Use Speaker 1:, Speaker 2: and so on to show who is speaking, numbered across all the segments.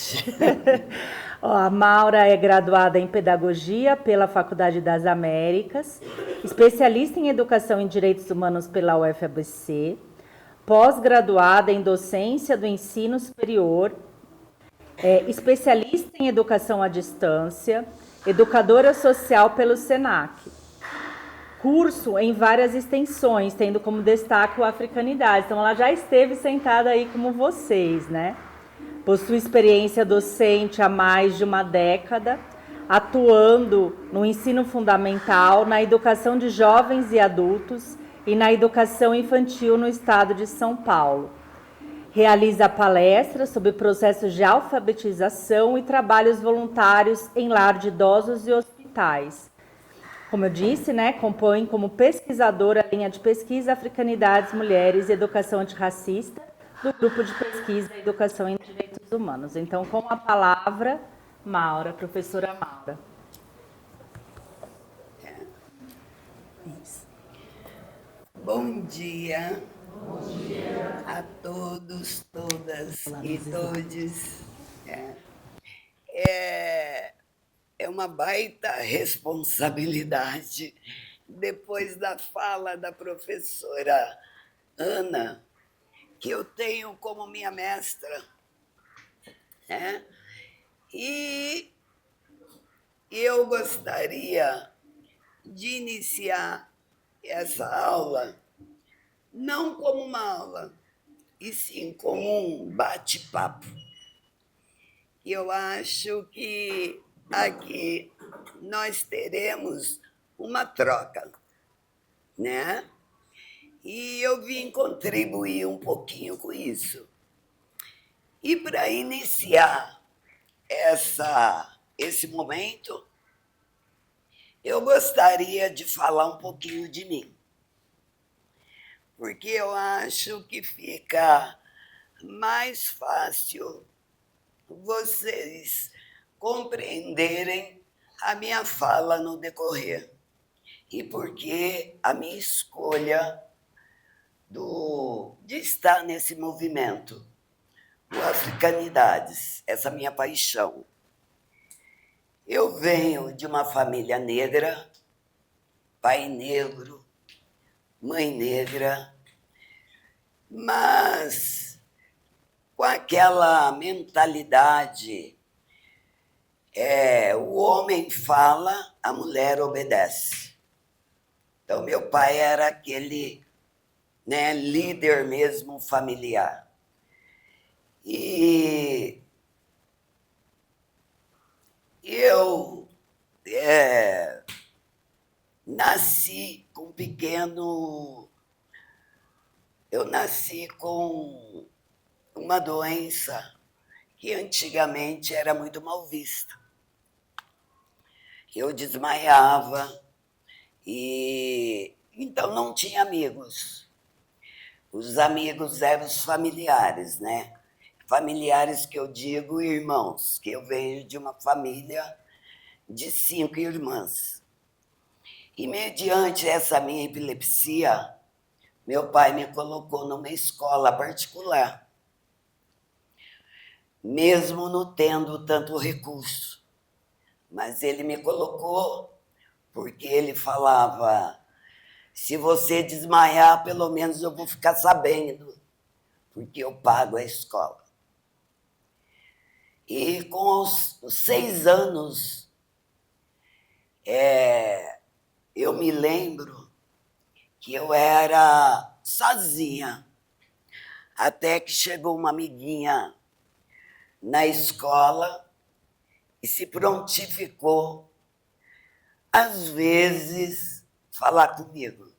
Speaker 1: gente. Ó, a Maura é graduada em Pedagogia pela Faculdade das Américas, especialista em Educação em Direitos Humanos pela UFABC, pós-graduada em Docência do Ensino Superior, especialista em Educação à Distância, educadora social pelo SENAC. Curso em várias extensões, tendo como destaque o Africanidade. Então, ela já esteve sentada aí como vocês, né? Possui experiência docente há mais de uma década, atuando no ensino fundamental, na educação de jovens e adultos e na educação infantil no estado de São Paulo. Realiza palestras sobre processos de alfabetização e trabalhos voluntários em lar de idosos e hospitais. Como eu disse, né, compõe como pesquisadora a linha de pesquisa Africanidades, Mulheres e Educação Antirracista do Grupo de Pesquisa Educação em Direitos Humanos. Então, com a palavra, Maura, professora Maura.
Speaker 2: Isso. Bom dia. Bom dia a todos, todas e todes. É uma baita responsabilidade, depois da fala da professora Ana, que eu tenho como minha mestra, né? E eu gostaria de iniciar essa aula não como uma aula, e sim como um bate-papo. Eu acho que aqui nós teremos uma troca, né? E eu vim contribuir um pouquinho com isso. E para iniciar esse momento, eu gostaria de falar um pouquinho de mim, porque eu acho que fica mais fácil vocês compreenderem a minha fala no decorrer e porque a minha escolha de estar nesse movimento, o Africanidades, essa minha paixão. Eu venho de uma família negra, pai negro, mãe negra, mas com aquela mentalidade, o homem fala, a mulher obedece. Então, meu pai era aquele, né, líder mesmo familiar. E eu nasci com uma doença que antigamente era muito mal vista. Eu desmaiava e então não tinha amigos. Os amigos eram os familiares, né? Familiares que eu digo irmãos, que eu venho de uma família de 5 irmãs. E mediante essa minha epilepsia, meu pai me colocou numa escola particular, mesmo não tendo tanto recurso. Mas ele me colocou porque ele falava: se você desmaiar, pelo menos eu vou ficar sabendo, porque eu pago a escola. E com os 6 anos, eu me lembro que eu era sozinha, até que chegou uma amiguinha na escola e se prontificou, às vezes, falar comigo.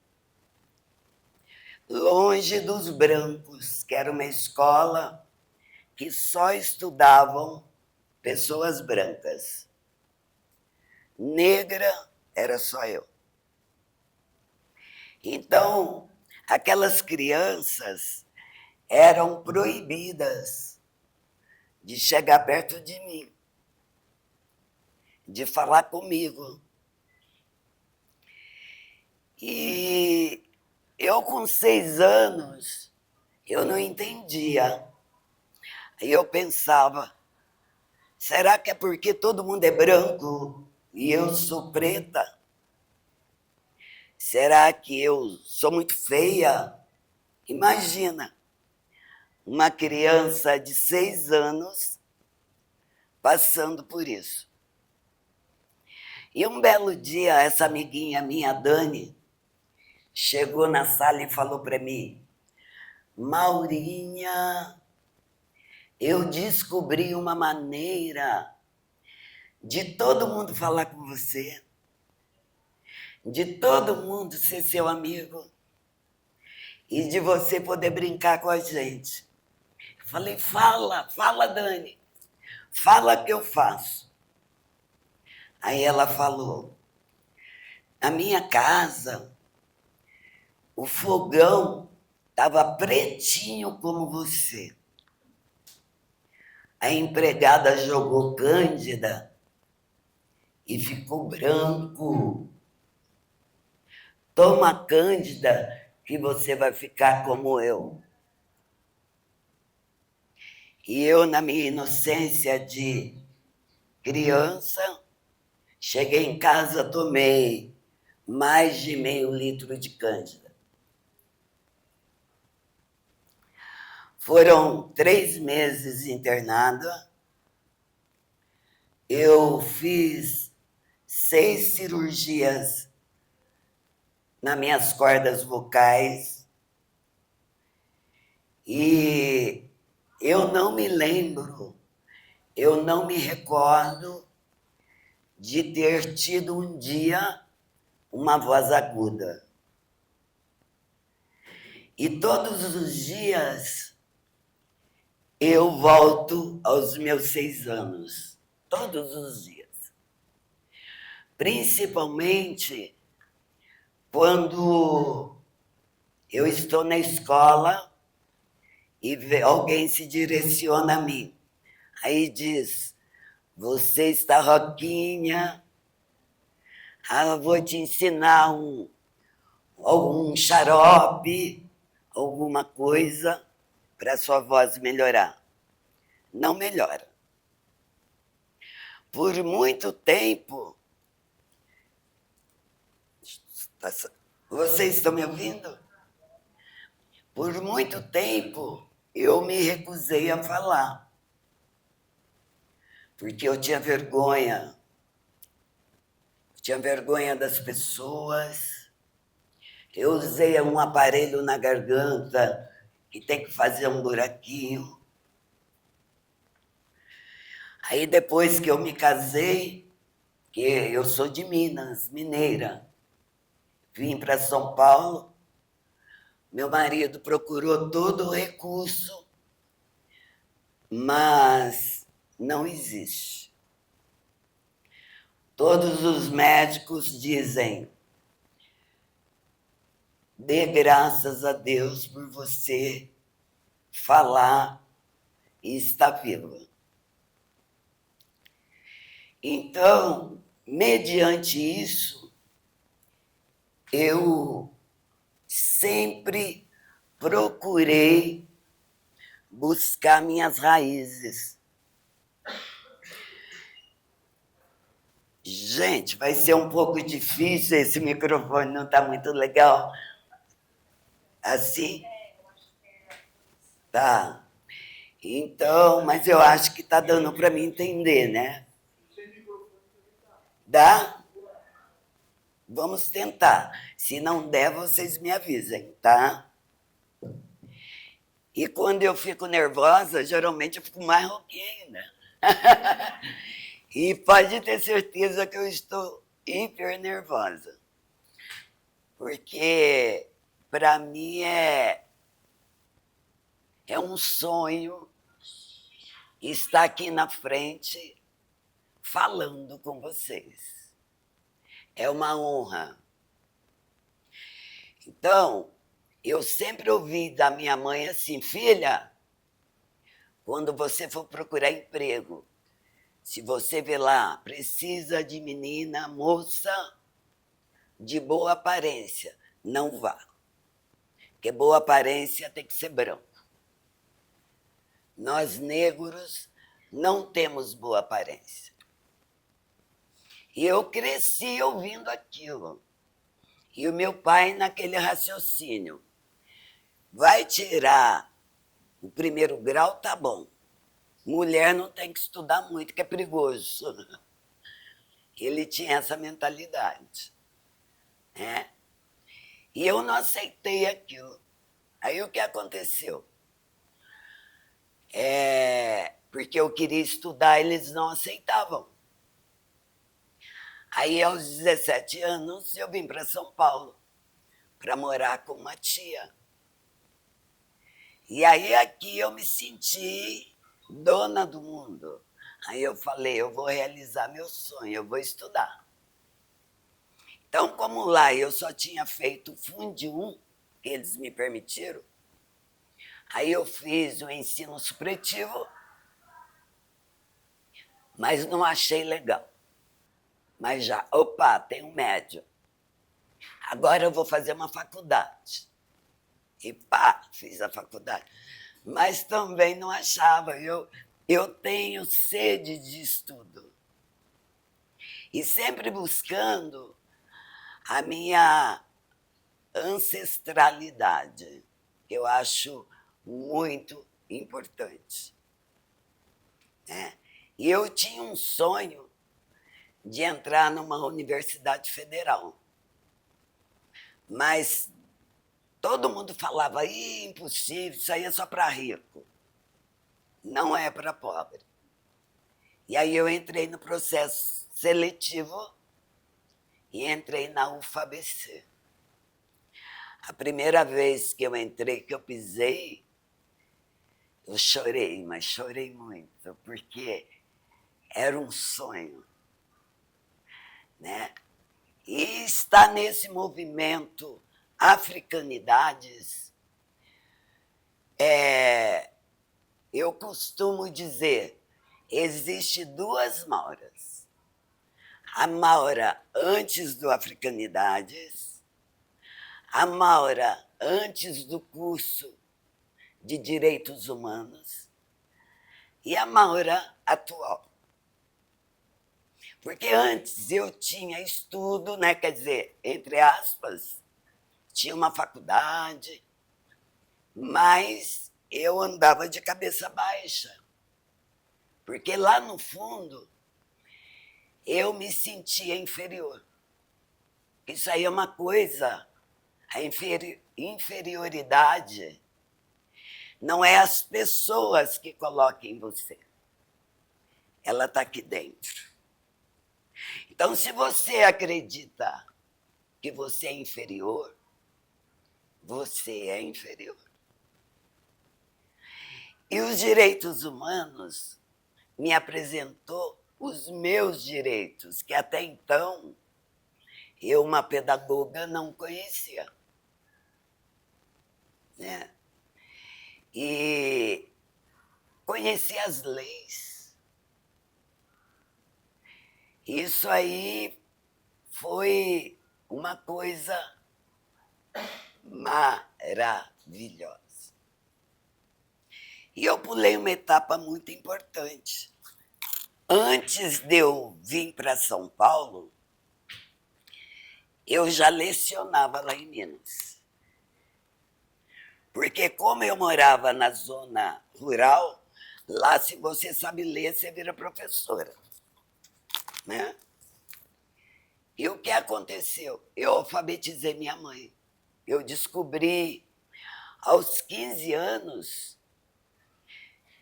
Speaker 2: Longe dos brancos, que era uma escola que só estudavam pessoas brancas. Negra era só eu. Então, aquelas crianças eram proibidas de chegar perto de mim, de falar comigo. E eu, com 6 anos, eu não entendia. Aí eu pensava, Será que é porque todo mundo é branco e eu sou preta? Será que eu sou muito feia? Imagina, uma criança de 6 anos passando por isso. E um belo dia, essa amiguinha minha, Dani, chegou na sala e falou para mim: Maurinha, eu descobri uma maneira de todo mundo falar com você, de todo mundo ser seu amigo e de você poder brincar com a gente. Eu falei: fala, Dani, fala que eu faço. Aí ela falou: na minha casa, o fogão estava pretinho como você. A empregada jogou Cândida e ficou branco. Toma Cândida que você vai ficar como eu. E eu, na minha inocência de criança, cheguei em casa, tomei mais de meio litro de Cândida. Foram 3 meses internada. Eu fiz 6 cirurgias nas minhas cordas vocais e eu não me lembro, eu não me recordo de ter tido um dia uma voz aguda. E todos os dias eu volto aos meus 6 anos, todos os dias. Principalmente quando eu estou na escola e alguém se direciona a mim. Aí diz: você está roquinha, eu vou te ensinar algum xarope, alguma coisa para sua voz melhorar. Não melhora. Por muito tempo... Vocês estão me ouvindo? Por muito tempo, eu me recusei a falar, porque eu tinha vergonha. Tinha vergonha das pessoas. Eu usei um aparelho na garganta que tem que fazer um buraquinho. Aí depois que eu me casei, que eu sou de Minas, mineira, vim para São Paulo, meu marido procurou todo o recurso, mas não existe. Todos os médicos dizem: dê graças a Deus por você falar e estar viva. Então, mediante isso, eu sempre procurei buscar minhas raízes. Gente, vai ser um pouco difícil, esse microfone não está muito legal. Assim? Tá. Então, mas eu acho que está dando para mim entender, né? Dá? Vamos tentar. Se não der, vocês me avisem, tá? E quando eu fico nervosa, geralmente eu fico mais rouquinha, né? E pode ter certeza que eu estou hiper nervosa. Porque, para mim, é um sonho estar aqui na frente falando com vocês. É uma honra. Então, eu sempre ouvi da minha mãe assim: filha, quando você for procurar emprego, se você vê lá, precisa de menina, moça, de boa aparência, não vá. Porque boa aparência tem que ser branco. Nós negros não temos boa aparência. E eu cresci ouvindo aquilo. E o meu pai, naquele raciocínio, vai tirar o primeiro grau, tá bom. Mulher não tem que estudar muito, que é perigoso. Ele tinha essa mentalidade, né? E eu não aceitei aquilo. Aí o que aconteceu? Porque eu queria estudar, eles não aceitavam. Aí, aos 17 anos, eu vim para São Paulo para morar com uma tia. E aí aqui eu me senti dona do mundo. Aí eu falei, eu vou realizar meu sonho, eu vou estudar. Então, como lá eu só tinha feito Fundi 1, que eles me permitiram, aí eu fiz o ensino supletivo, mas não achei legal. Mas já, opa, tem um médio. Agora eu vou fazer uma faculdade. E pá, fiz a faculdade. Mas também não achava. Eu tenho sede de estudo. E sempre buscando a minha ancestralidade, que eu acho muito importante. Né? E eu tinha um sonho de entrar numa universidade federal. Mas todo mundo falava, impossível, isso aí é só para rico. Não é para pobre. E aí eu entrei no processo seletivo e entrei na UFABC. A primeira vez que eu entrei, que eu pisei, eu chorei, mas chorei muito, porque era um sonho. Né? E estar nesse movimento Africanidades, eu costumo dizer, existe duas Mauras. A Maura antes do Africanidades, a Maura antes do curso de Direitos Humanos e a Maura atual. Porque antes eu tinha estudo, né? Quer dizer, entre aspas, tinha uma faculdade, mas eu andava de cabeça baixa. Porque lá no fundo eu me sentia inferior. Isso aí é uma coisa, a inferioridade não é as pessoas que colocam em você. Ela está aqui dentro. Então, se você acredita que você é inferior, você é inferior. E os direitos humanos me apresentou os meus direitos, que até então eu, uma pedagoga, não conhecia. Né? E conheci as leis. Isso aí foi uma coisa maravilhosa. E eu pulei uma etapa muito importante. Antes de eu vir para São Paulo, eu já lecionava lá em Minas. Porque como eu morava na zona rural, lá se você sabe ler, você vira professora. Né? E o que aconteceu? Eu alfabetizei minha mãe. Eu descobri aos 15 anos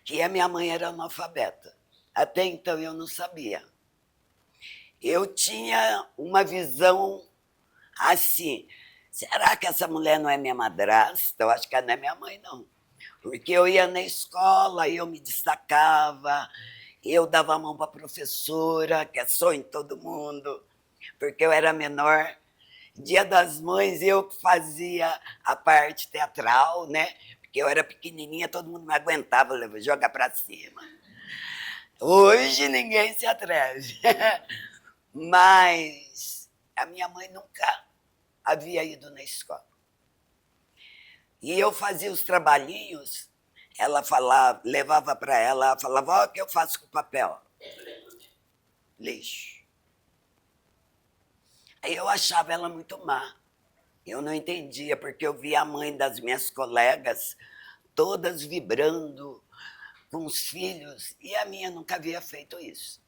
Speaker 2: que a minha mãe era analfabeta. Até então eu não sabia. Eu tinha uma visão assim, será que essa mulher não é minha madrasta? Eu acho que ela não é minha mãe, não. Porque eu ia na escola, eu me destacava, eu dava a mão para a professora, que é sonho de todo mundo, porque eu era menor. Dia das Mães, eu fazia a parte teatral, né? Porque eu era pequenininha, todo mundo me aguentava, jogar para cima. Hoje ninguém se atreve. Mas a minha mãe nunca havia ido na escola. E eu fazia os trabalhinhos, ela falava, levava para ela falava, ó, o que eu faço com o papel? Lixo. Aí eu achava ela muito má. Eu não entendia, porque eu via a mãe das minhas colegas todas vibrando com os filhos, e a minha nunca havia feito isso.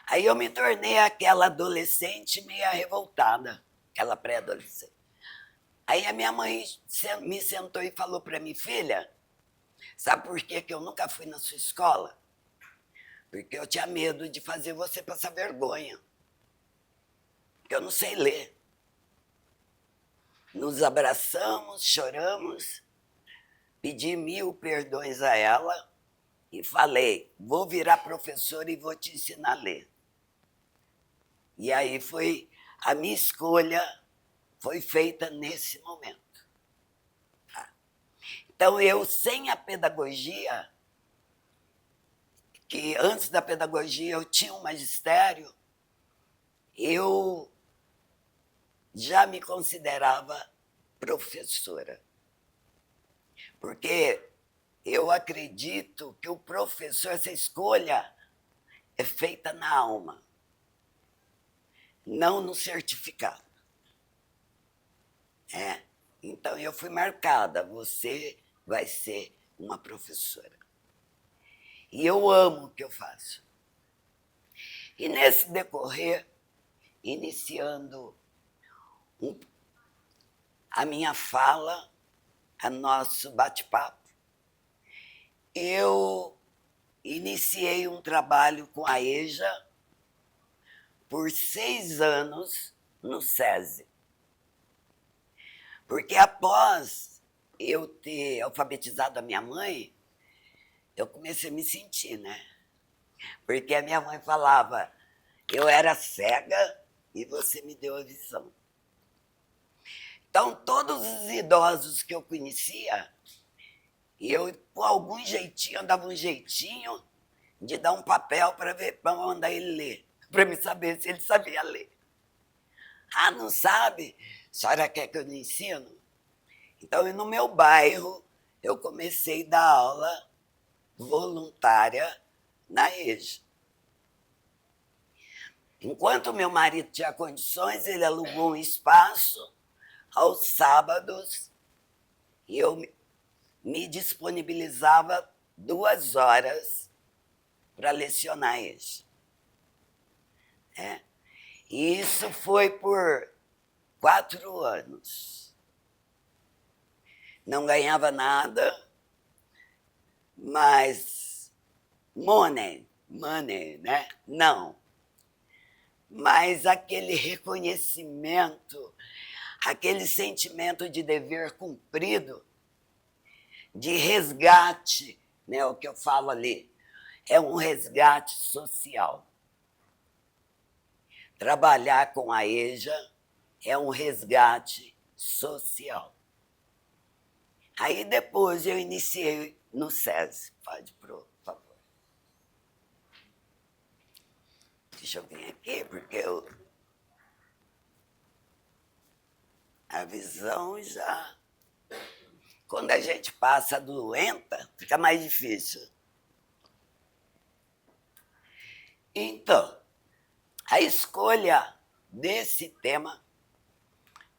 Speaker 2: Aí eu me tornei aquela adolescente meio revoltada, aquela pré-adolescente. Aí a minha mãe me sentou e falou para mim, filha, sabe por que eu nunca fui na sua escola? Porque eu tinha medo de fazer você passar vergonha. Porque eu não sei ler. Nos abraçamos, choramos, pedi 1000 perdões a ela e falei, vou virar professora e vou te ensinar a ler. E aí foi, a minha escolha foi feita nesse momento. Então eu, sem a pedagogia, que antes da pedagogia eu tinha um magistério, eu já me considerava professora. Porque eu acredito que o professor, essa escolha é feita na alma, não no certificado. Então eu fui marcada, você vai ser uma professora. E eu amo o que eu faço. E nesse decorrer, iniciando a minha fala, a nosso bate-papo, eu iniciei um trabalho com a EJA por 6 anos no SESI. Porque após eu ter alfabetizado a minha mãe, eu comecei a me sentir, né? Porque a minha mãe falava, eu era cega e você me deu a visão. Então, todos os idosos que eu conhecia, eu, com algum jeitinho, dava um jeitinho de dar um papel para mandar ele ler, para me saber se ele sabia ler. Ah, não sabe? A senhora quer que eu lhe ensino? Então, no meu bairro, eu comecei a dar aula voluntária na EJA. Enquanto meu marido tinha condições, ele alugou um espaço aos sábados e eu me disponibilizava 2 horas para lecionar EJA. E isso foi por 4 anos. Não ganhava nada, mas money, né? Não. Mas aquele reconhecimento, aquele sentimento de dever cumprido, de resgate, né, o que eu falo ali, é um resgate social. Trabalhar com a EJA é um resgate social. Aí depois eu iniciei no SESI. Pode, por favor. Deixa eu vir aqui, porque a visão já... Quando a gente passa doenta, fica mais difícil. Então, a escolha desse tema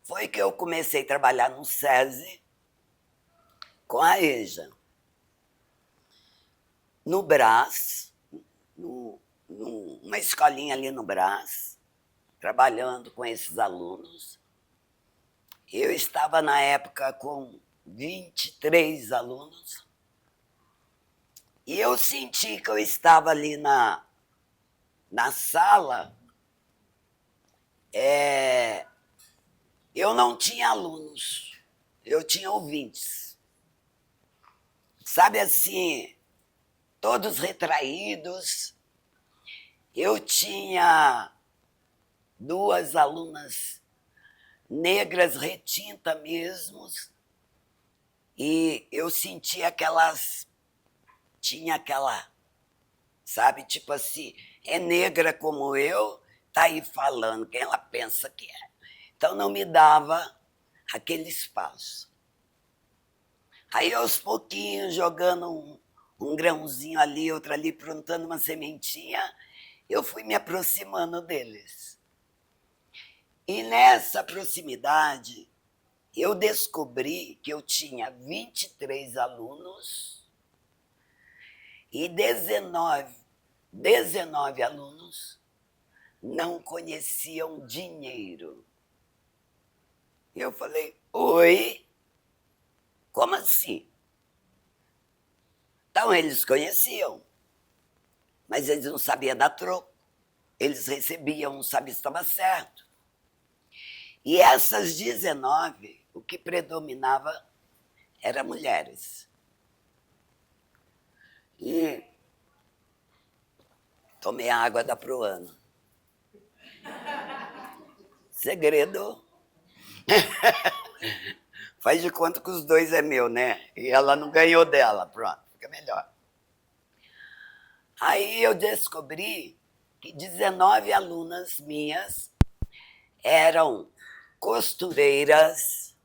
Speaker 2: foi que eu comecei a trabalhar no SESI com a EJA. No Brás, numa escolinha ali no Brás, trabalhando com esses alunos. Eu estava, na época, com 23 alunos, e eu senti que eu estava ali na sala, eu não tinha alunos, eu tinha ouvintes. Sabe assim, todos retraídos. Eu tinha 2 alunas negras, retinta mesmo, e eu sentia que elas tinham aquela, sabe, tipo assim, é negra como eu, tá aí falando quem ela pensa que é. Então não me dava aquele espaço. Aí, aos pouquinhos, jogando um grãozinho ali, outro ali, plantando uma sementinha, eu fui me aproximando deles. E nessa proximidade, eu descobri que eu tinha 23 alunos e 19 alunos não conheciam dinheiro. E eu falei, oi? Como assim? Então, eles conheciam, mas eles não sabiam dar troco. Eles recebiam, não sabiam se estava certo. E essas 19, o que predominava eram mulheres. E tomei a água da Proana. Segredo. Faz de conta que os dois é meu, né? E ela não ganhou dela. Pronto, fica melhor. Aí eu descobri que 19 alunas minhas eram costureiras,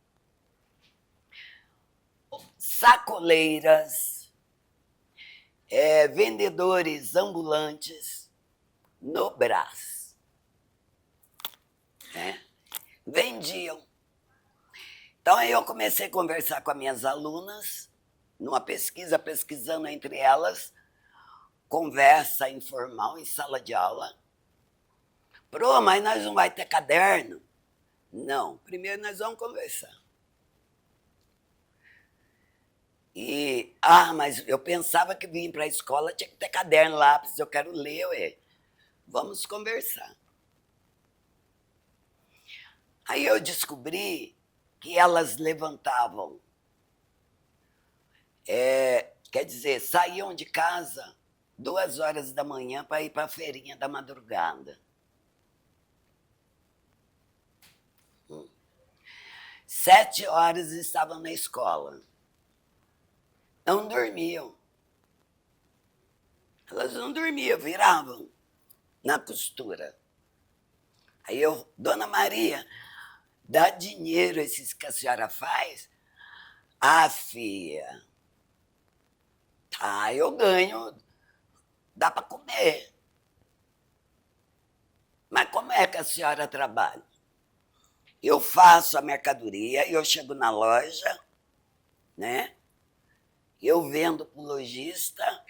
Speaker 2: sacoleiras, vendedores ambulantes no Brás. Né? Vendiam. Então, aí eu comecei a conversar com as minhas alunas, numa pesquisa, pesquisando entre elas, conversa informal em sala de aula. Pro, mas nós não vai ter caderno? Não, primeiro nós vamos conversar. E, mas eu pensava que vim para a escola, tinha que ter caderno, lápis, eu quero ler, ué. Vamos conversar. Aí eu descobri que elas levantavam, quer dizer, saíam de casa 2 horas da manhã para ir para a feirinha da madrugada. 7 horas estavam na escola. Não dormiam. Elas não dormiam, viravam na costura. Aí eu, Dona Maria, dá dinheiro esses que a senhora faz? Ah, filha, eu ganho, dá para comer. Mas como é que a senhora trabalha? Eu faço a mercadoria, eu chego na loja, né? Eu vendo para o lojista,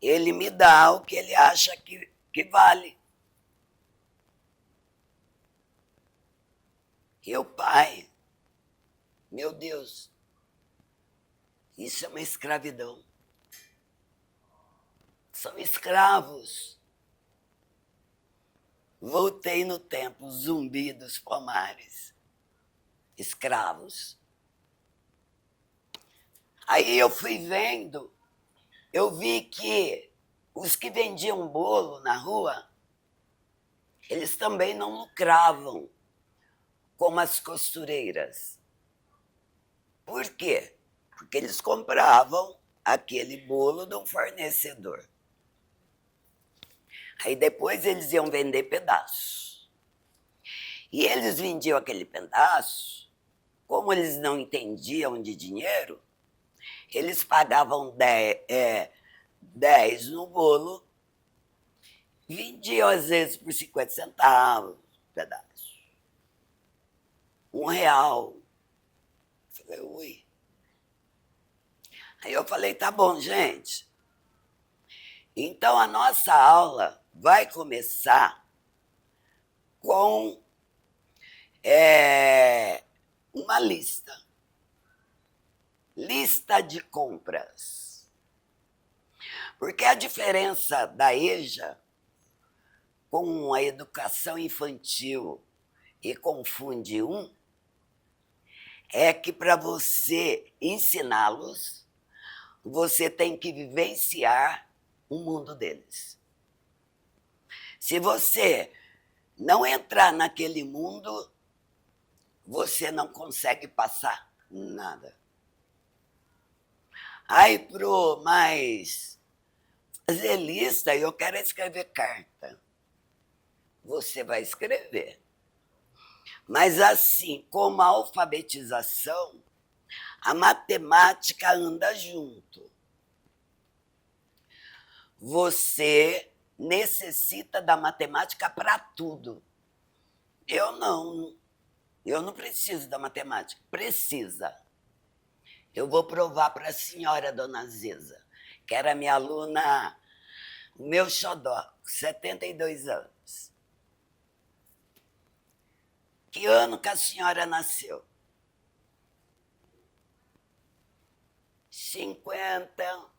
Speaker 2: ele me dá o que ele acha que vale. E o pai, meu Deus, isso é uma escravidão. São escravos. Voltei no tempo, Zumbi dos Palmares. Escravos. Aí eu fui vendo, eu vi que os que vendiam bolo na rua, eles também não lucravam como as costureiras. Por quê? Porque eles compravam aquele bolo de um fornecedor. Aí depois eles iam vender pedaços. E eles vendiam aquele pedaço, como eles não entendiam de dinheiro, eles pagavam 10 no bolo, vendiam às vezes por 50 centavos, pedaço. R$1. Falei, ui. Aí eu falei, tá bom, gente. Então a nossa aula vai começar com uma lista. Lista de compras. Porque a diferença da EJA com a educação infantil e com o Funde 1 é que para você ensiná-los, você tem que vivenciar o mundo deles. Se você não entrar naquele mundo, você não consegue passar nada. Ai, Pro, mas fazer lista, eu quero escrever carta. Você vai escrever. Mas assim como a alfabetização, A matemática anda junto. Você necessita da matemática para tudo. Eu não preciso da matemática. Precisa. Eu vou provar para a senhora, dona Ziza, que era minha aluna, o meu xodó, 72 anos. Que ano que a senhora nasceu? 50.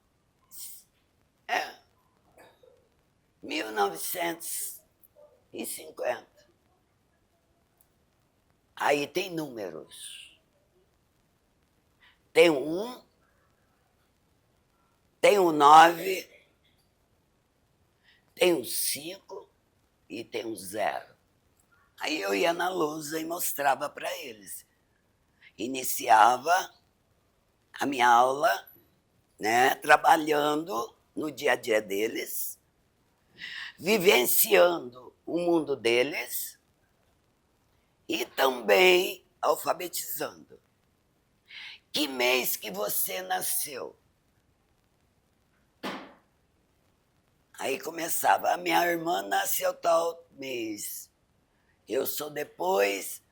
Speaker 2: 1950. Aí tem números. Tem o 1, tem o 9, tem o 5 e tem o 0. Aí eu ia na lousa e mostrava para eles. Iniciava a minha aula, né, trabalhando no dia a dia deles, vivenciando o mundo deles e também alfabetizando. Que mês que você nasceu? Aí começava, a minha irmã nasceu tal mês. Eu sou depois,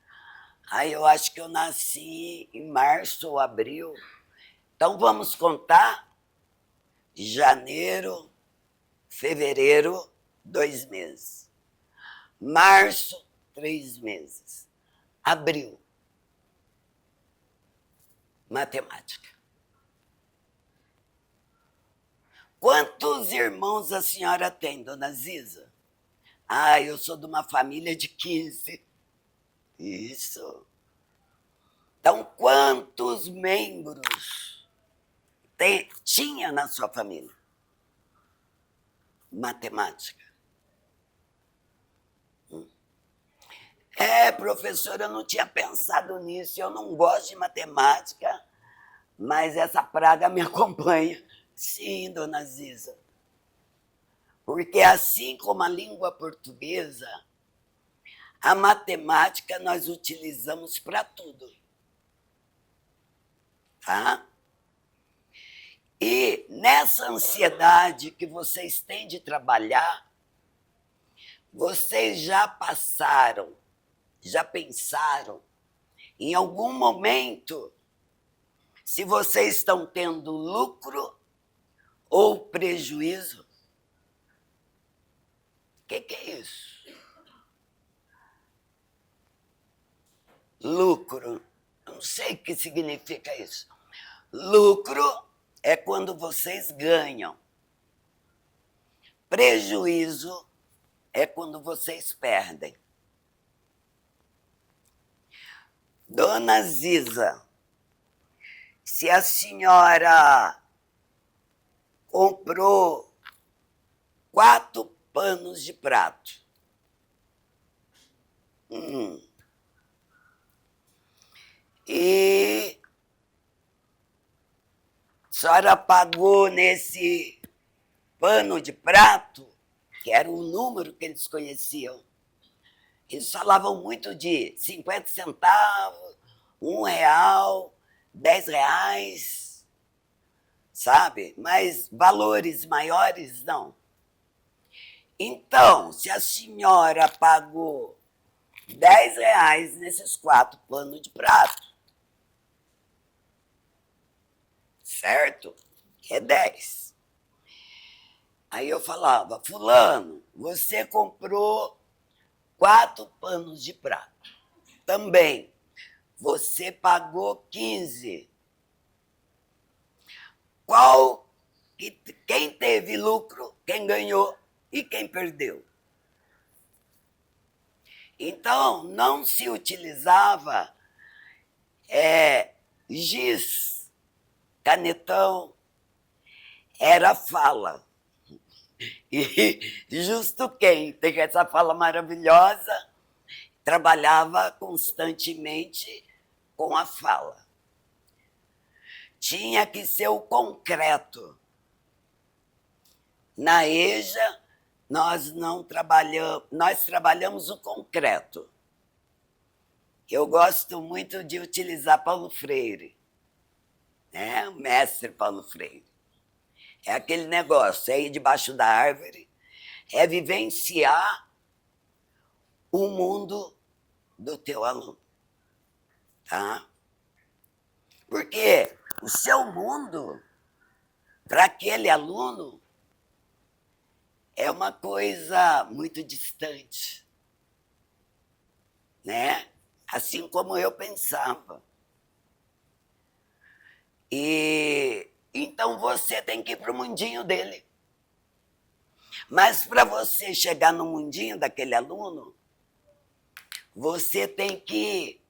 Speaker 2: aí eu acho que eu nasci em março ou abril. Então vamos contar? Janeiro, fevereiro, 2 meses. Março, 3 meses. Abril. Matemática. Quantos irmãos a senhora tem, dona Ziza? Ah, eu sou de uma família de 15. Isso. Então, quantos membros tinha na sua família? Matemática. Professora, eu não tinha pensado nisso, eu não gosto de matemática, mas essa praga me acompanha. Sim, dona Ziza. Porque assim como a língua portuguesa, a matemática nós utilizamos para tudo. Tá? E nessa ansiedade que vocês têm de trabalhar, vocês já passaram, já pensaram, em algum momento, se vocês estão tendo lucro ou prejuízo? O que é isso? Lucro. Eu não sei o que significa isso. Lucro é quando vocês ganham. Prejuízo é quando vocês perdem. Dona Ziza, se a senhora comprou 4 panos de prato, e a senhora pagou nesse pano de prato, que era o número que eles conheciam. Eles falavam muito de 50 centavos, R$1, R$10, sabe? Mas valores maiores, não. Então, se a senhora pagou R$10 nesses 4 panos de prato, certo? É 10. Aí eu falava, fulano, você comprou 4 panos de prato. Também, você pagou 15. Quem teve lucro, quem ganhou e quem perdeu? Então, não se utilizava giz, canetão, era fala. E justo quem tem essa fala maravilhosa trabalhava constantemente com a fala. Tinha que ser o concreto. Na EJA, nós trabalhamos o concreto. Eu gosto muito de utilizar Paulo Freire. né? O mestre Paulo Freire. É aquele negócio, é ir debaixo da árvore, é vivenciar o mundo do teu aluno, tá? Porque o seu mundo, para aquele aluno, é uma coisa muito distante, né? Assim como eu pensava. E então você tem que ir para o mundinho dele. Mas para você chegar no mundinho daquele aluno, você tem que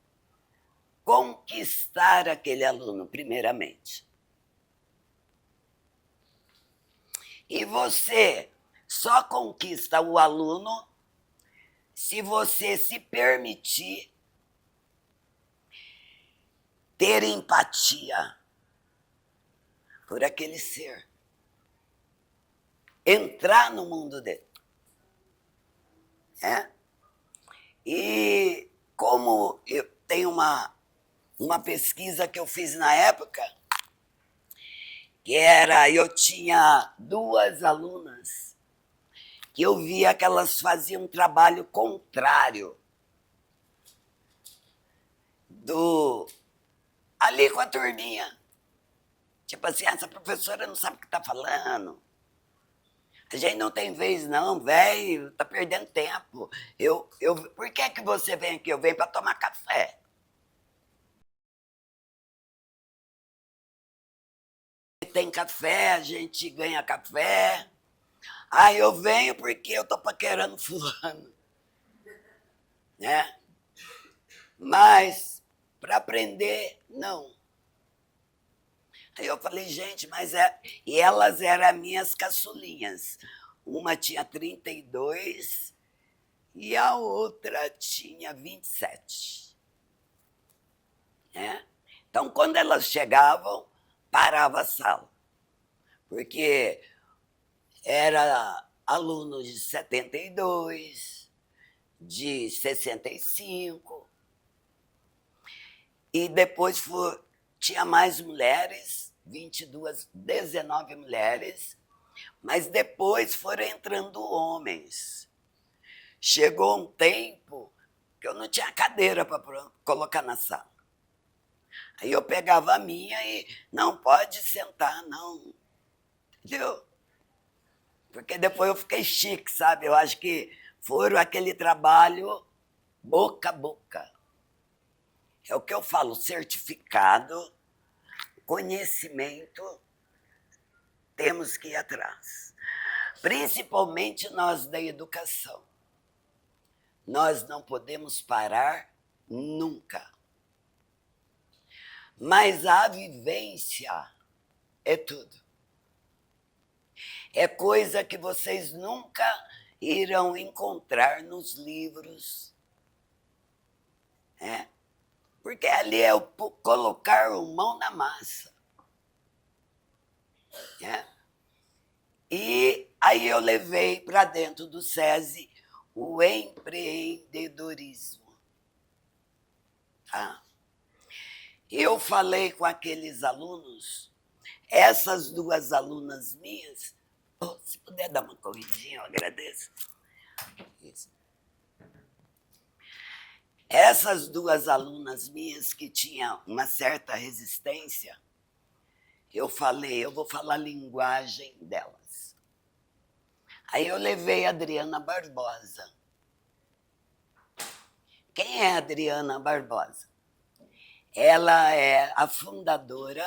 Speaker 2: conquistar aquele aluno, primeiramente. E você só conquista o aluno se você se permitir ter empatia por aquele ser. Entrar no mundo dele. É? E como eu tenho uma pesquisa que eu fiz na época, que era, eu tinha 2 alunas que eu via que elas faziam um trabalho contrário ali com a turminha. Tipo assim, essa professora não sabe o que está falando. A gente não tem vez não, velho, tá perdendo tempo. Por que você vem aqui? Eu venho para tomar café. Tem café, a gente ganha café. Ah, eu venho porque eu tô paquerando fulano. Né? Mas, para aprender, não. Aí eu falei, gente, mas E elas eram minhas caçulinhas. Uma tinha 32 e a outra tinha 27. Né? Então, quando elas chegavam, parava a sala. Porque era alunos de 72, de 65, e depois tinha mais mulheres, 22, 19 mulheres, mas depois foram entrando homens. Chegou um tempo que eu não tinha cadeira para colocar na sala. Aí eu pegava a minha e não pode sentar, não. Entendeu? Porque depois eu fiquei chique, sabe? Eu acho que foram aquele trabalho boca a boca. É o que eu falo, certificado, conhecimento, temos que ir atrás. Principalmente nós da educação. Nós não podemos parar nunca. Mas a vivência é tudo. É coisa que vocês nunca irão encontrar nos livros. Né? Porque ali é o colocar a mão na massa. Né? E aí eu levei para dentro do SESI o empreendedorismo. Tá? Eu falei com aqueles alunos, essas 2 alunas minhas, se puder dar uma corridinha, eu agradeço. Isso. Essas 2 alunas minhas que tinham uma certa resistência, eu falei, eu vou falar a linguagem delas. Aí eu levei a Adriana Barbosa. Quem é a Adriana Barbosa? Ela é a fundadora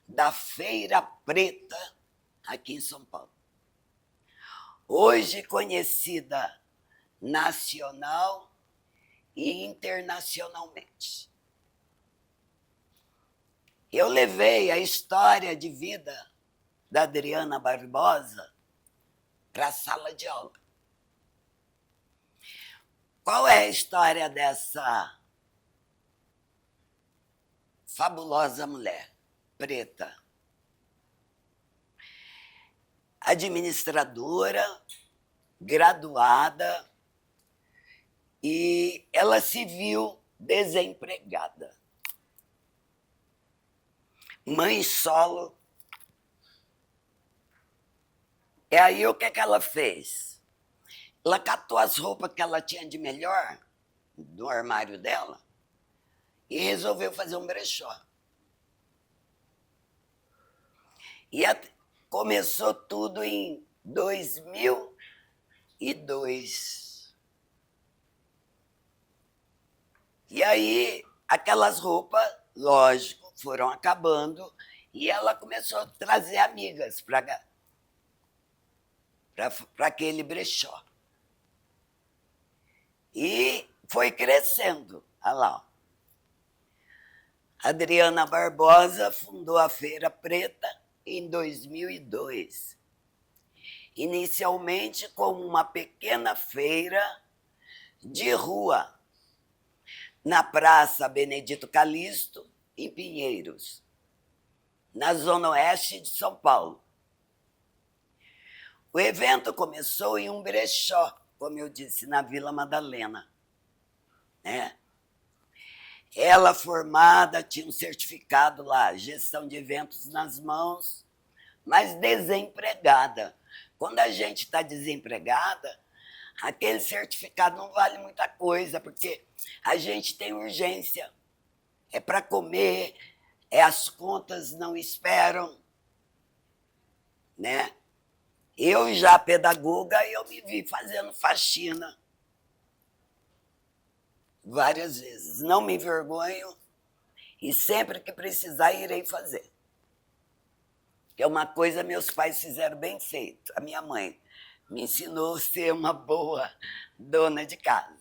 Speaker 2: da Feira Preta aqui em São Paulo. Hoje conhecida nacional e internacionalmente. Eu levei a história de vida da Adriana Barbosa para a sala de aula. Qual é a história dessa fabulosa mulher preta? Administradora, graduada, e ela se viu desempregada. mãe solo. E aí o que ela fez? Ela catou as roupas que ela tinha de melhor do armário dela e resolveu fazer um brechó. E começou tudo em 2002. E aí, aquelas roupas, lógico, foram acabando e ela começou a trazer amigas para aquele brechó. E foi crescendo. Olha lá. Ó. Adriana Barbosa fundou a Feira Preta em 2002. Inicialmente como uma pequena feira de rua na Praça Benedito Calixto, em Pinheiros, na zona oeste de São Paulo. O evento começou em um brechó, como eu disse, na Vila Madalena. Ela formada, tinha um certificado lá, gestão de eventos nas mãos, mas desempregada. Quando a gente está desempregada, aquele certificado não vale muita coisa, porque a gente tem urgência. É para comer, as contas não esperam. Né? Eu já pedagoga, eu me vi fazendo faxina várias vezes. Não me envergonho e sempre que precisar irei fazer. Que é uma coisa meus pais fizeram bem feito. A minha mãe me ensinou a ser uma boa dona de casa.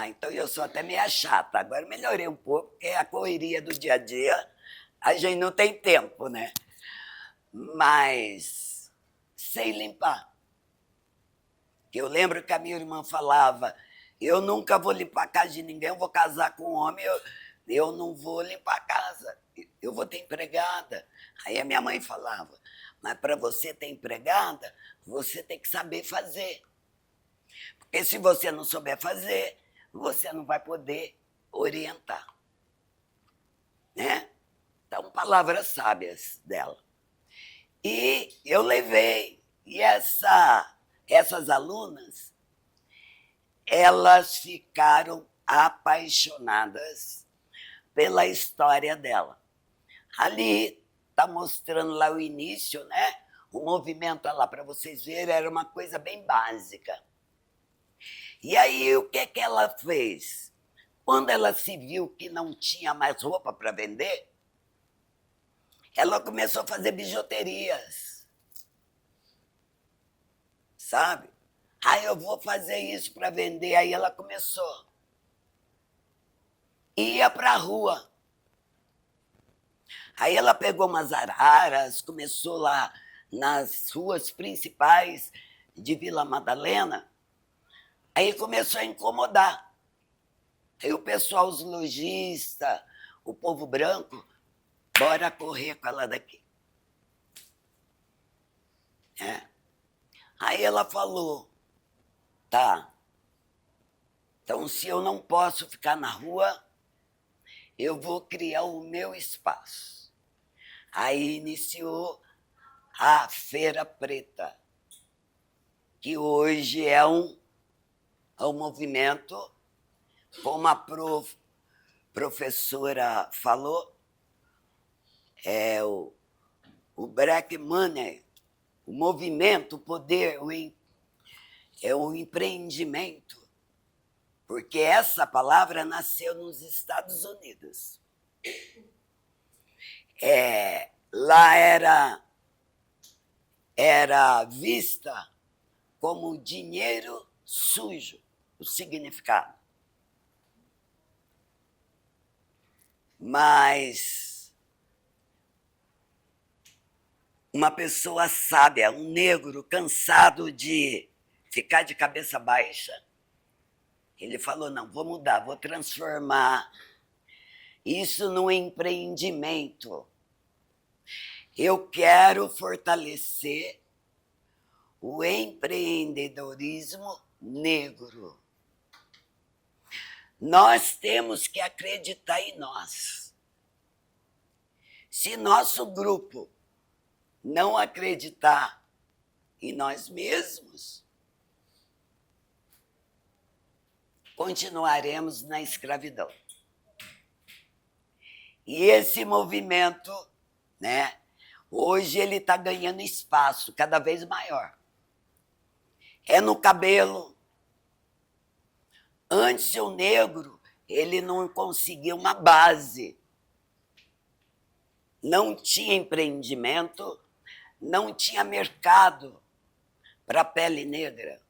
Speaker 2: Então eu sou até meio chata. Agora melhorei um pouco, porque a correria do dia a dia, a gente não tem tempo, né? Mas sei limpar. Eu lembro que a minha irmã falava, eu nunca vou limpar a casa de ninguém, eu vou casar com um homem, eu não vou limpar a casa, eu vou ter empregada. Aí a minha mãe falava, mas para você ter empregada, você tem que saber fazer. Porque se você não souber fazer, você não vai poder orientar. Né? Então, palavras sábias dela. E eu levei, e essas alunas, elas ficaram apaixonadas pela história dela. Ali está mostrando lá o início, né? O movimento lá, para vocês verem, era uma coisa bem básica. E aí, o que ela fez? Quando ela se viu que não tinha mais roupa para vender, ela começou a fazer bijuterias. Sabe? Eu vou fazer isso para vender. Aí ela começou. Ia para a rua. Aí ela pegou umas araras, começou lá nas ruas principais de Vila Madalena. Aí começou a incomodar. Aí o pessoal, os lojistas, o povo branco, bora correr com ela daqui. Aí ela falou, tá, então se eu não posso ficar na rua, eu vou criar o meu espaço. Aí iniciou a Feira Preta, que hoje é um movimento, como a professora falou, é o Black Money, o movimento, o poder, é um empreendimento, porque essa palavra nasceu nos Estados Unidos. Lá era vista como dinheiro sujo, o significado. Mas uma pessoa sábia, um negro cansado de ficar de cabeça baixa, ele falou, não, vou mudar, vou transformar isso num empreendimento. Eu quero fortalecer o empreendedorismo negro. Nós temos que acreditar em nós. Se nosso grupo não acreditar em nós mesmos, continuaremos na escravidão. E esse movimento, né, hoje ele está ganhando espaço cada vez maior. É no cabelo. Antes, o negro, ele não conseguia uma base. Não tinha empreendimento, não tinha mercado para a pele negra.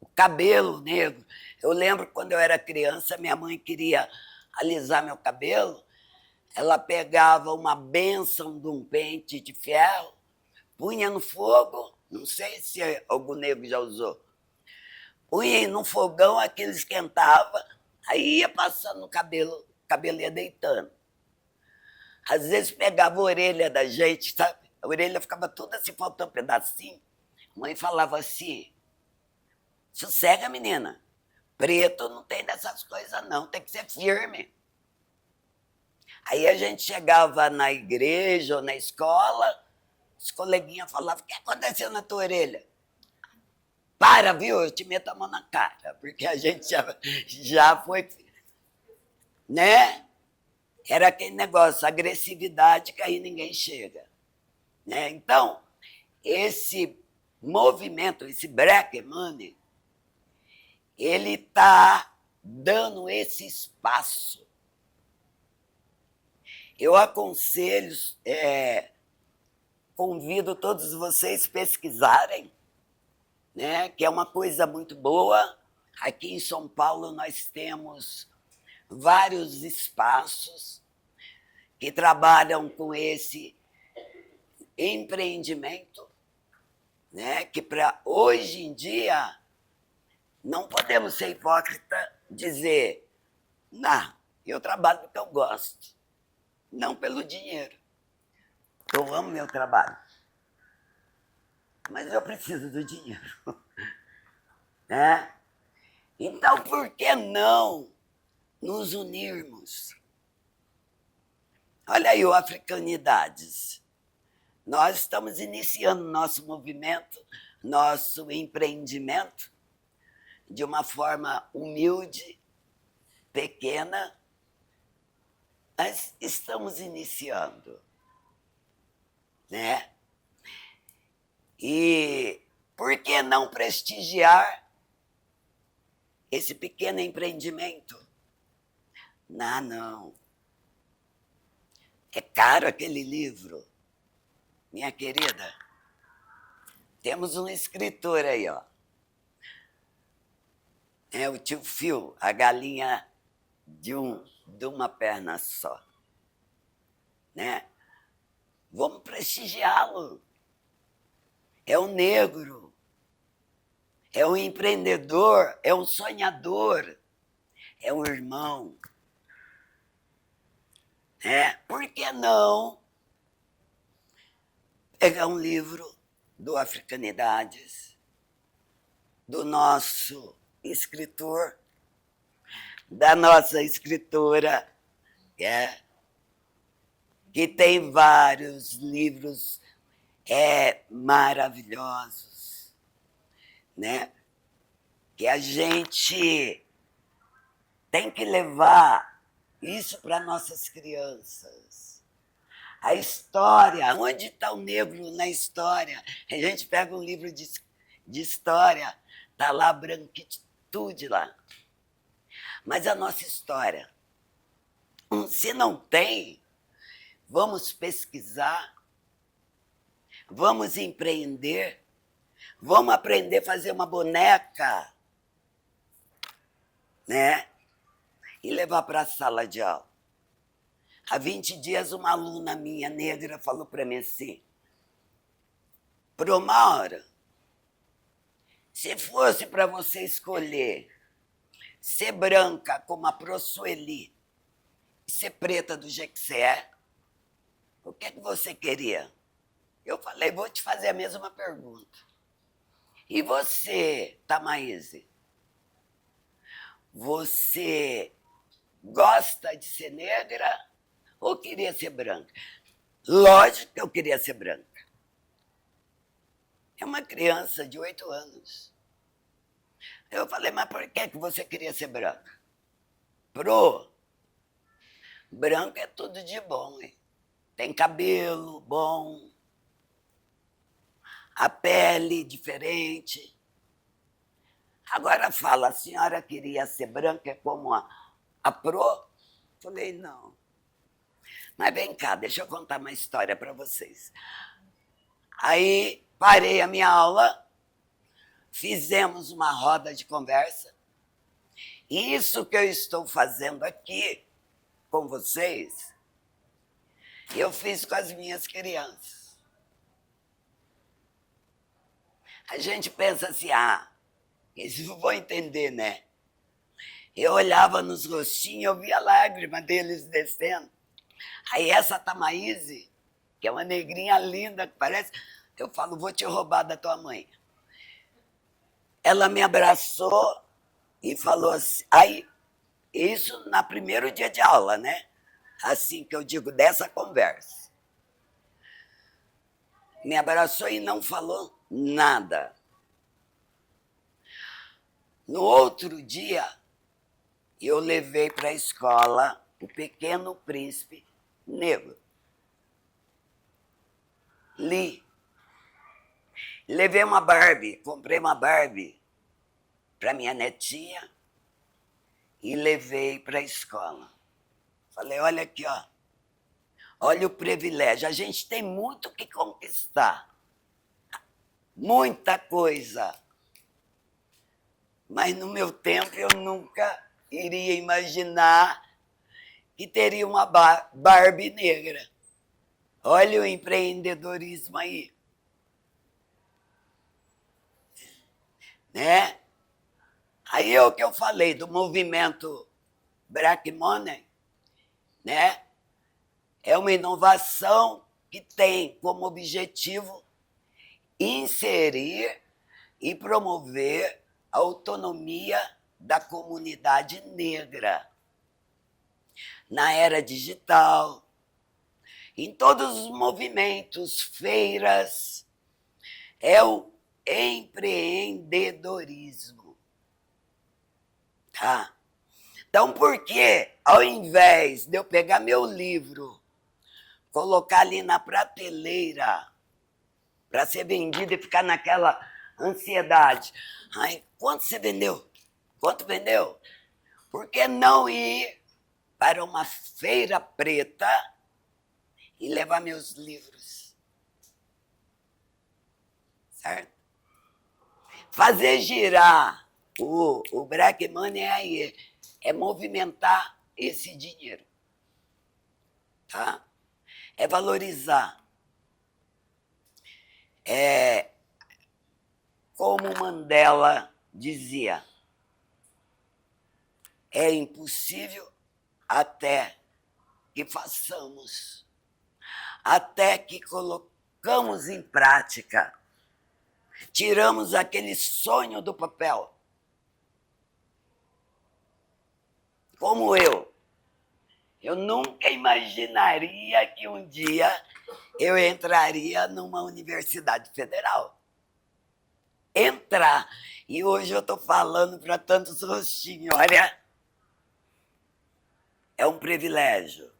Speaker 2: O cabelo negro. Eu lembro quando eu era criança, minha mãe queria alisar meu cabelo, ela pegava uma bênção de um pente de ferro, punha no fogo, não sei se algum negro já usou, punha no fogão, aquilo esquentava, aí ia passando no cabelo, o cabelo ia deitando. Às vezes pegava a orelha da gente, sabe? A orelha ficava toda assim, faltando um pedacinho. A mãe falava assim, sossega, menina, preto não tem dessas coisas não, tem que ser firme. Aí a gente chegava na igreja ou na escola, os coleguinhas falavam, o que aconteceu na tua orelha? Para, viu? Eu te meto a mão na cara, porque a gente já foi, né? Era aquele negócio, agressividade, que aí ninguém chega. Né? Então, esse movimento, esse Black Money, ele está dando esse espaço. Eu aconselho, convido todos vocês a pesquisarem, né, que é uma coisa muito boa. Aqui em São Paulo nós temos vários espaços que trabalham com esse empreendimento, né, que para hoje em dia não podemos ser hipócrita, dizer, não, eu trabalho porque eu gosto, não pelo dinheiro. Eu amo meu trabalho, mas eu preciso do dinheiro. Né? Então, por que não nos unirmos? Olha aí o Africanidades. Nós estamos iniciando nosso movimento, nosso empreendimento, de uma forma humilde, pequena, mas estamos iniciando. Né? E por que não prestigiar esse pequeno empreendimento? Não. É caro aquele livro, minha querida. Temos um escritor aí, ó. É o tio Phil, a galinha de uma perna só. Né? Vamos prestigiá-lo. É um negro, é um empreendedor, é um sonhador, é um irmão. Por que não pegar um livro do Africanidades, do nosso escritor, da nossa escritora, que tem vários livros maravilhosos, né? Que a gente tem que levar isso para nossas crianças. A história, onde está o negro na história? A gente pega um livro de história, está lá a branquitude lá. Mas a nossa história, se não tem, vamos pesquisar, vamos empreender, vamos aprender a fazer uma boneca, né? E levar para a sala de aula. Há 20 dias, uma aluna minha negra falou para mim assim, Promaura, se fosse para você escolher ser branca como a Pro Sueli e ser preta do jeito que você é, o que você queria? Eu falei, vou te fazer a mesma pergunta. E você, Tamaíse? Você gosta de ser negra ou queria ser branca? Lógico que eu queria ser branca. É uma criança de 8 anos. Eu falei, mas por que você queria ser branca? Branco é tudo de bom, hein? Tem cabelo bom, a pele diferente. Agora fala, a senhora queria ser branca como a Pro? Falei, não. Mas vem cá, deixa eu contar uma história para vocês. Aí parei a minha aula, fizemos uma roda de conversa. Isso que eu estou fazendo aqui com vocês, eu fiz com as minhas crianças. A gente pensa assim, eles não vão entender, né? Eu olhava nos rostinhos, eu via a lágrima deles descendo. Aí essa Tamaíse, que é uma negrinha linda, que parece, eu falo, vou te roubar da tua mãe. Ela me abraçou e falou assim, aí, isso no primeiro dia de aula, né? Assim que eu digo, dessa conversa. Me abraçou e não falou nada. No outro dia, eu levei para a escola o Pequeno Príncipe Negro. Li. Levei uma Barbie, comprei uma Barbie para minha netinha e levei para a escola. Falei, olha aqui, ó. Olha o privilégio. A gente tem muito que conquistar. Muita coisa. Mas no meu tempo eu nunca iria imaginar que teria uma Barbie negra. Olha o empreendedorismo aí. Né? Aí é o que eu falei do movimento Black Money, né? É uma inovação que tem como objetivo inserir e promover a autonomia da comunidade negra na era digital, em todos os movimentos, feiras, é o empreendedorismo. Tá? Então, por que, ao invés de eu pegar meu livro, colocar ali na prateleira para ser vendido e ficar naquela ansiedade? Ai, quanto você vendeu? Quanto vendeu? Por que não ir para uma feira preta e levar meus livros? Certo? Fazer girar o Black Money é movimentar esse dinheiro. Tá? É valorizar. É como Mandela dizia, é impossível até que façamos, até que colocamos em prática, tiramos aquele sonho do papel. Como eu nunca imaginaria que um dia eu entraria numa universidade federal. Entrar. E hoje eu estou falando para tantos rostinhos, olha, é um privilégio.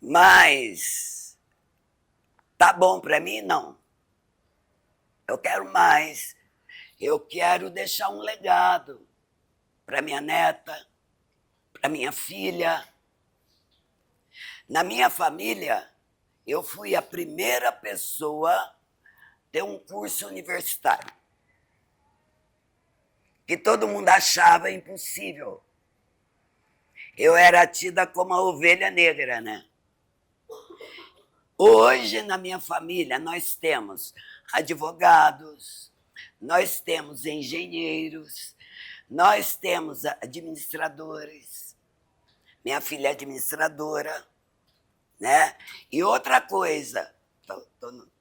Speaker 2: Mas tá bom para mim? Não. Eu quero mais. Eu quero deixar um legado para minha neta, para minha filha. Na minha família, eu fui a primeira pessoa a ter um curso universitário, que todo mundo achava impossível. Eu era tida como a ovelha negra, né? Hoje, na minha família, nós temos advogados, nós temos engenheiros, nós temos administradores. Minha filha é administradora, né? E outra coisa,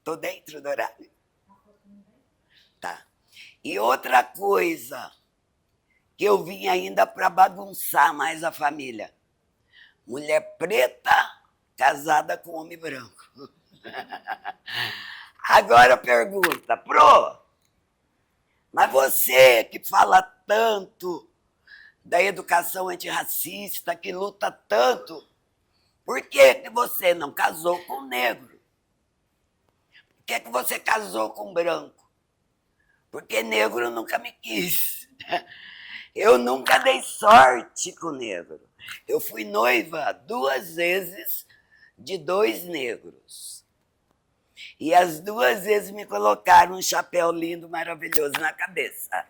Speaker 2: tô dentro do horário. Tá. E outra coisa que eu vim ainda para bagunçar mais a família. mulher preta casada com homem branco. Agora pergunta, Pro, mas você que fala tanto da educação antirracista, que luta tanto, por que você não casou com negro? Por que você casou com branco? Porque negro nunca me quis. Eu nunca dei sorte com negro. Eu fui noiva 2 vezes de 2 negros. E as 2 vezes me colocaram um chapéu lindo, maravilhoso na cabeça.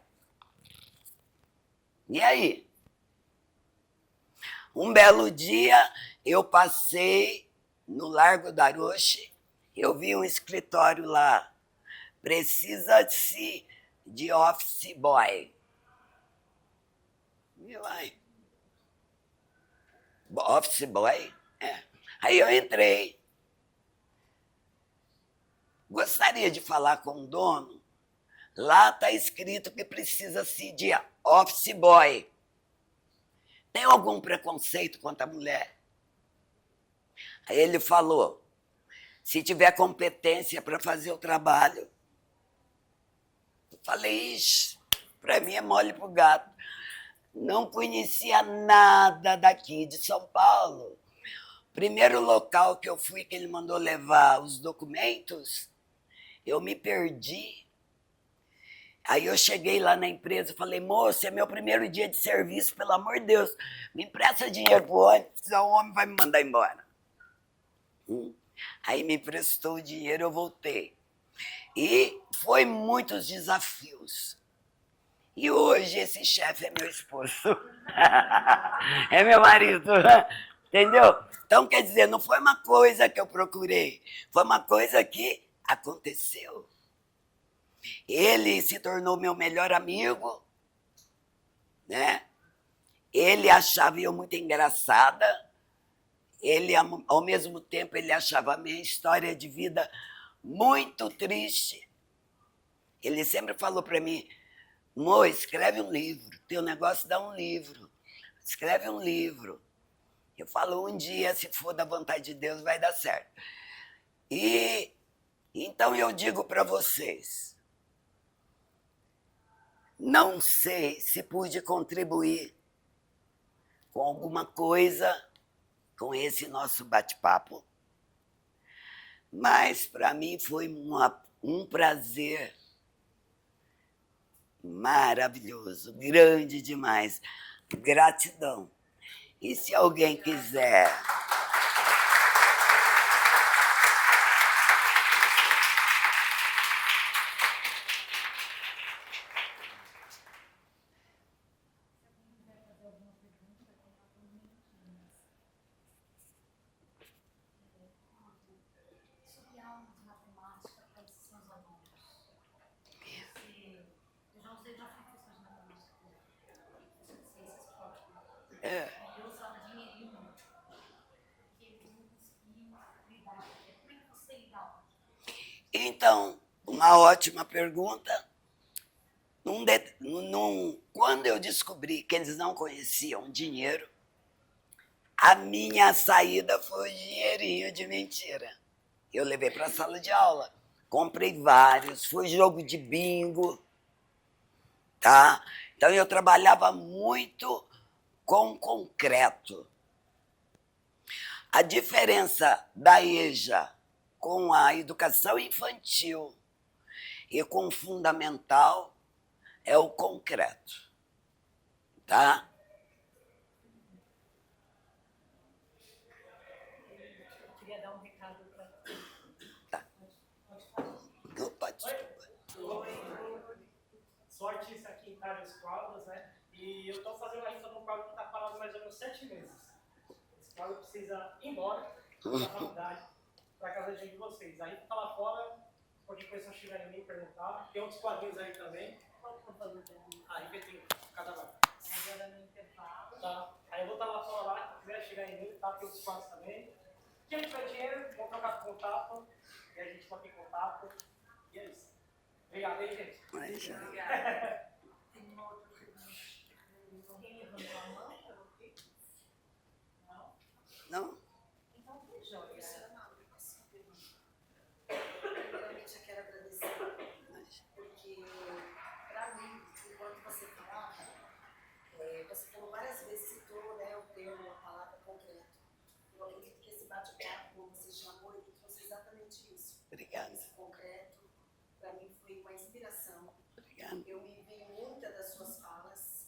Speaker 2: E aí? Um belo dia, eu passei no Largo da Aroche, eu vi um escritório lá. Precisa-se de office boy. E vai. Office boy? É. Aí eu entrei. Gostaria de falar com o dono. Lá está escrito que precisa-se de office boy. Tem algum preconceito contra a mulher? Aí ele falou, se tiver competência para fazer o trabalho. Eu falei, ixi, para mim é mole pro gato. Não conhecia nada daqui de São Paulo. Primeiro local que eu fui, que ele mandou levar os documentos, eu me perdi. Aí eu cheguei lá na empresa e falei, moça, é meu primeiro dia de serviço, pelo amor de Deus, me empresta dinheiro pro ônibus, senão o homem vai me mandar embora. Aí me emprestou o dinheiro, eu voltei. E foi muitos desafios. E hoje esse chefe é meu esposo. É meu marido. Entendeu? Então, quer dizer, não foi uma coisa que eu procurei, foi uma coisa que aconteceu. Ele se tornou meu melhor amigo, né? Ele achava eu muito engraçada, ele, ao mesmo tempo, ele achava a minha história de vida muito triste. Ele sempre falou para mim, Mo, escreve um livro, teu negócio dá um livro, escreve um livro. Eu falo, um dia, se for da vontade de Deus, vai dar certo. E então eu digo para vocês, não sei se pude contribuir com alguma coisa com esse nosso bate-papo, mas para mim foi um prazer maravilhoso, grande demais. Gratidão. E se alguém quiser... Então, uma ótima pergunta. Quando eu descobri que eles não conheciam dinheiro, a minha saída foi dinheirinho de mentira. Eu levei para a sala de aula, comprei vários, foi jogo de bingo, tá? Então eu trabalhava muito com concreto. A diferença da EJA com a educação infantil e com o fundamental é o concreto, tá?
Speaker 3: Eu queria dar um recado para...
Speaker 2: Tá. Opa, desculpa.
Speaker 3: Sou artista aqui em Carlos Quadros, né? E eu estou fazendo a rifa de um quadro que está parado mais ou menos 7 meses. Esse quadro precisa ir embora da faculdade para casa de vocês. A rifa está lá fora, qualquer coisa chegar em mim e perguntar. Tem outros quadrinhos aí também. Qual que é o valor da rifa? A rifa tem cada lado. Agora no intervalo. Tá. Aí eu vou estar lá fora, lá, se quiser chegar em mim, tá? Tem outros quadros também. Quem tiver dinheiro, vamos trocar contato. E a gente bota em contato. E é isso. Obrigado, hein, gente?
Speaker 2: Obrigada.
Speaker 3: Tem uma outra pergunta. Alguém levantou a mão para você? Não?
Speaker 2: Não?
Speaker 4: Então, Joia, primeiramente eu quero agradecer, porque, para mim, enquanto você falava, você falou várias vezes, citou, né, o termo, a palavra concreto. Eu acredito que esse bate-papo, como você chamou, ele trouxe exatamente isso.
Speaker 2: Obrigada.
Speaker 4: Esse concreto, para mim, foi uma inspiração.
Speaker 2: Obrigada.
Speaker 4: Eu me vi em muitas das suas falas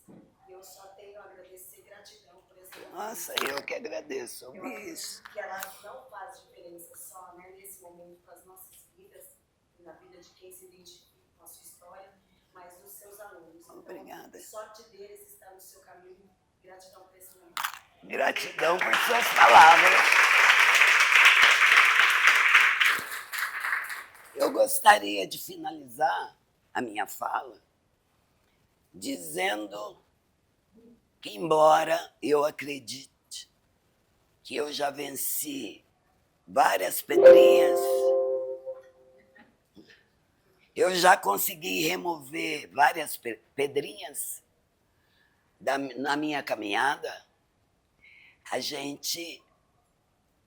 Speaker 4: e eu só tenho a agradecer gratidão por essa
Speaker 2: Nossa, eu que agradeço
Speaker 4: eu
Speaker 2: ouvir
Speaker 4: acredito
Speaker 2: isso.
Speaker 4: que ela não faz diferença só, né, nesse momento para as nossas vidas e na vida de quem se identifica com a sua história, mas dos seus alunos. Então,
Speaker 2: Obrigada.
Speaker 4: sorte deles está no seu caminho. Gratidão por esse momento.
Speaker 2: Gratidão por suas palavras. Eu gostaria de finalizar a minha fala dizendo que, embora eu acredite que eu já venci várias pedrinhas, eu já consegui remover várias pedrinhas na minha caminhada, a gente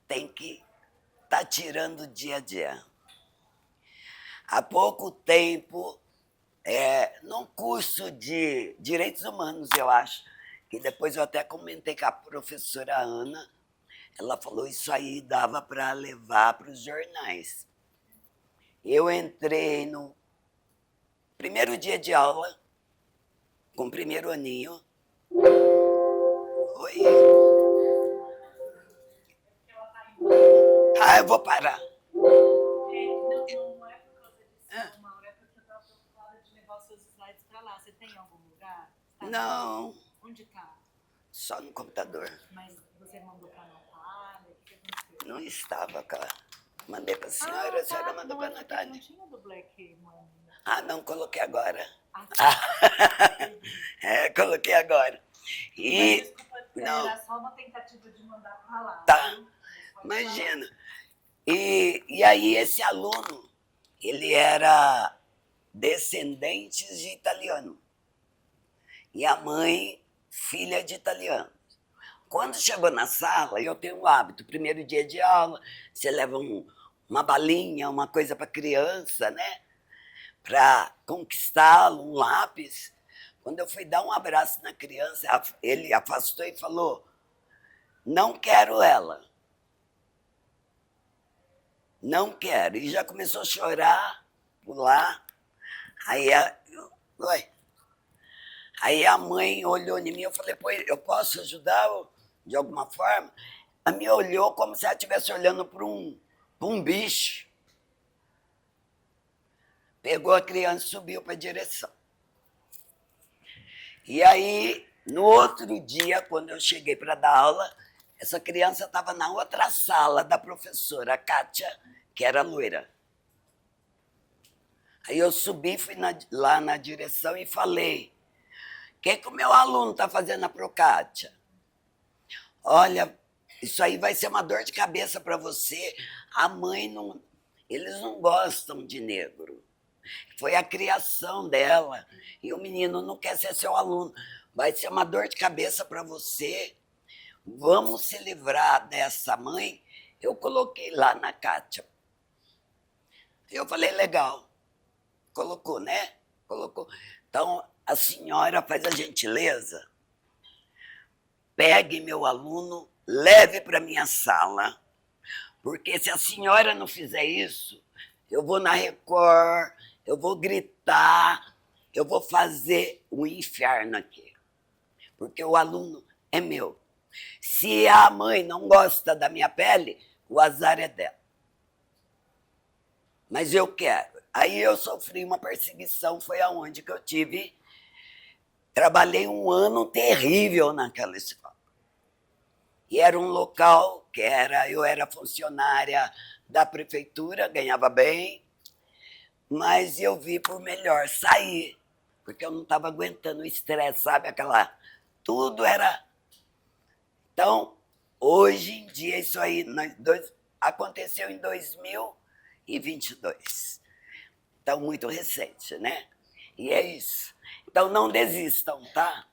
Speaker 2: tem que estar tirando dia a dia. Há pouco tempo, num curso de Direitos Humanos, eu acho, que depois eu até comentei com a professora Ana, ela falou isso aí dava para levar para os jornais. Eu entrei no primeiro dia de aula, com o primeiro aninho. Oi. Eu vou parar.
Speaker 1: Não é por causa disso, Mauro, é porque eu estava preocupada de levar os seus slides para lá. Você tem algum lugar? Tá.
Speaker 2: Não.
Speaker 1: Onde está?
Speaker 2: Só no computador.
Speaker 1: Mas você mandou para Natália? O que aconteceu?
Speaker 2: Não estava, cara. Mandei para a senhora, a senhora mandou para a Natália.
Speaker 1: Não tinha do Black Money.
Speaker 2: Não, coloquei agora.
Speaker 1: Tá.
Speaker 2: Coloquei agora. E
Speaker 1: Desculpa,
Speaker 2: não.
Speaker 1: era só uma tentativa de mandar para lá.
Speaker 2: Tá. Imagina. E aí esse aluno, ele era descendente de italiano. E a mãe, filha de italiano. Quando chegou na sala, eu tenho um hábito, primeiro dia de aula, você leva uma balinha, uma coisa para criança, né? Para conquistá-lo, um lápis. Quando eu fui dar um abraço na criança, ele afastou e falou, não quero ela. Não quero. E já começou a chorar, pular. Aí a mãe olhou em mim, eu falei, pô, eu posso ajudar de alguma forma? A minha olhou como se ela estivesse olhando para um bicho. Pegou a criança e subiu para a direção. E aí, no outro dia, quando eu cheguei para dar aula, essa criança estava na outra sala da professora, a Kátia, que era loira. Aí eu subi, fui lá na direção e falei, o que o meu aluno está fazendo na Procátia? Olha, isso aí vai ser uma dor de cabeça para você. A mãe não... Eles não gostam de negro. Foi a criação dela. E o menino não quer ser seu aluno. Vai ser uma dor de cabeça para você. Vamos se livrar dessa mãe. Eu coloquei lá na Kátia. Eu falei, legal. Colocou, né? Colocou. Então, a senhora faz a gentileza, pegue meu aluno, leve para minha sala, porque se a senhora não fizer isso, eu vou na Record, eu vou gritar, eu vou fazer um inferno aqui, porque o aluno é meu. Se a mãe não gosta da minha pele, o azar é dela. Mas eu quero. Aí eu sofri uma perseguição, foi aonde que eu tive... Trabalhei um ano terrível naquela escola. E era um local que eu era funcionária da prefeitura, ganhava bem, mas eu vi por melhor sair, porque eu não estava aguentando o estresse, sabe? Tudo era... Então, hoje em dia, isso aí aconteceu em 2022. Então, muito recente, né? E é isso. Então, não desistam, tá?